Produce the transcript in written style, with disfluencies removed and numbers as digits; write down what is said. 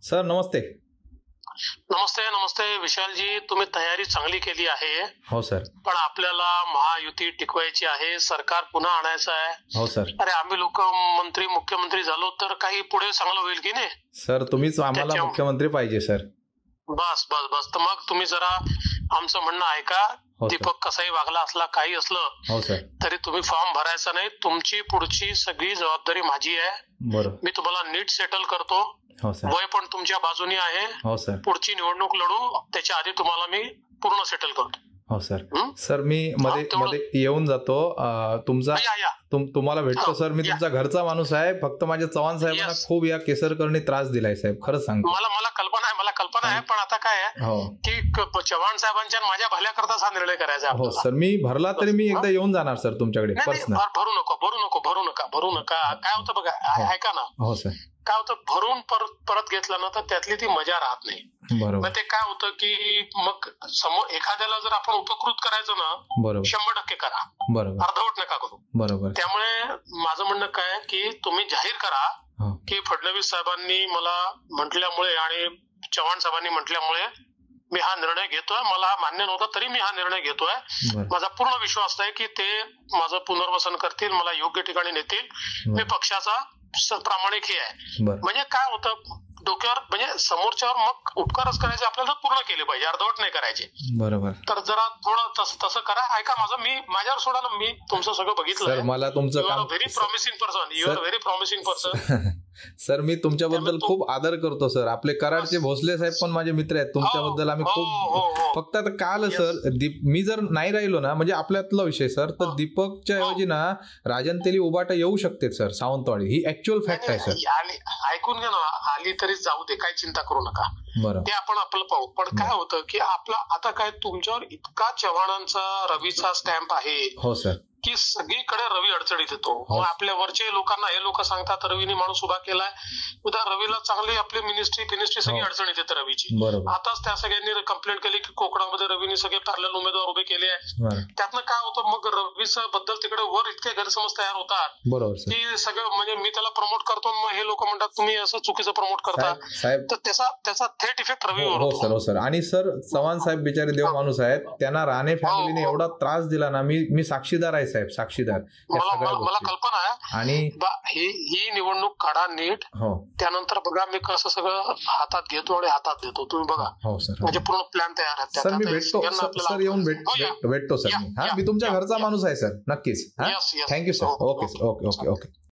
Sir नमस्ते. नमस्ते नमस्ते विशालजी, तुम्ही तयारी चांगली केली आहे. हो सर. पण आपल्याला महायुती टिकवायची आहे, सरकार पुन्हा आणायचं आहे. हो सर. अरे आम्ही लोक मंत्री मुख्यमंत्री झालो तर काही पुढे चांगलं होईल की नाही. सर तुम्हीच आम्हाला मुख्यमंत्री पाहिजे सर. बस बस बस तर मग तुम्ही जरा आमचं म्हणणं ऐका. हो सर. दीपक कसाही वागला असला काही असलं हो सर. तरी तुम्ही फॉर्म भरायचा नाही. तुमची पुढची सगळी जबाबदारी माझी आहे. बरोबर. मी तुम्हाला नीट सेटल करतो. हो सर. वय पण तुमच्या बाजूनी आहे. हो सर. पुढची निवडणूक लढू त्याच्या आधी तुम्हाला मी पूर्ण सेटल करतो. हो सर. सर मी मध्ये येऊन जातो. तुमचा तुम्हाला भेटतो सर. मी तुमचा घरचा माणूस आहे. फक्त माझ्या चव्हाण साहेबांना खूप या केसरकरनी त्रास दिलाय साहेब, खरंच सांगतो. मला कल्पना आहे पण आता काय आहे की चव्हाण साहेबांच्या माझ्या भल्याकरताच हा निर्णय करायचा आहे. हो सर. मी भरला तरी मी एकदा येऊन जाणार सर तुमच्याकडे पर्सनल. भरू नका. काय होतं बघा, ऐका ना. हो सर. काय होतं, भरून परत घेतलं ना तर त्यातली ती मजा राहत नाही. बरोबर. ते काय होतं की मग समोर एखाद्याला जर आपण उपकृत करायचं ना, बरोबर 100% करा. बरोबर. अर्धवट नका करू. बरोबर. त्यामुळे माझं म्हणणं काय की तुम्ही जाहीर करा की फडणवीस साहेबांनी मला म्हटल्यामुळे आणि चव्हाण साहेबांनी म्हटल्यामुळे मी हा निर्णय घेतोय. मला हा मान्य नव्हता तरी मी हा निर्णय घेतोय. माझा पूर्ण विश्वास आहे की ते माझं पुनर्वसन करतील, मला योग्य ठिकाणी नेतील. मी पक्षाचा प्रामाणिक हे आहे. म्हणजे काय होतं डोक्यावर, म्हणजे समोरच्यावर मग उपकारच करायचे आपल्याला पूर्ण केले पाहिजे, अर्धवट नाही करायचे. बरोबर. तर जरा थोडं तसं करा. ऐका माझं, मी माझ्यावर सोडा ना, मी तुमचं सगळं बघितलं. मला तुमचं काम very promising person. You are very promising person. Sir मी तुमच्याबद्दल खूप आदर करतो सर. आपले कराडचे भोसले साहेब पण माझे मित्र आहेत. तुमच्याबद्दल आम्ही खूप, फक्त आता काल सर मी जर नाही राहिलो ना, म्हणजे आपल्यातला विषय सर, तर दीपकच्या ऐवजी ना राजन तेली उबाटा येऊ शकते सर सावंतवाडी. ही ऍक्च्युअल फॅक्ट आहे सर. ऐकून घ्या ना, आली तरी जाऊ दे, काही चिंता करू नका. ते आपण आपलं पाहू. पण काय होतं की आपला आता काय तुमच्यावर इतका चव्हाणांचा रवीचा स्टॅम्प आहे. हो सर. की सगळीकडे रवी अडचणीत येतो. मग आपल्या वरचे लोकांना हे लोक सांगतात रवीने माणूस उभा केलाय, उद्या रवीला चांगली आपली मिनिस्ट्री सगळी अडचणीत येते रवीची. आताच त्या सगळ्यांनी कंप्लेंट केली की कोकणामध्ये रवीने सगळे पॅरलल उमेदवार उभे केले आहे. त्यातनं काय होतं, मग रवीचं बद्दल तिकडे वर इतके गैरसमज तयार होतात की सगळं, म्हणजे मी त्याला प्रमोट करतो, मग हे लोक म्हणतात तुम्ही असं चुकीचं प्रमोट करता. तर त्याचा थेट इफेक्ट रवीवर होतो. हो सर. आणि सर चव्हाण साहेब बिचारे देव माणूस आहेत. त्यांना राणे फॅमिलीने एवढा त्रास दिला ना, मी साक्षीदार आहे साहेब, साक्षीदार. मला कल्पना आहे. आणि ही निवडणूक काढा नीट. त्यानंतर बघा मी कसं सगळं हातात घेतो आणि हातात देतो. तुम्ही बघा. हो सर. म्हणजे पूर्ण प्लॅन तयार आहे. सर मी भेटतो सर, येऊन भेटतो सर मी. मी तुमच्या घरचा माणूस आहे सर, नक्कीच. Thank you sir. Okay sir. Okay.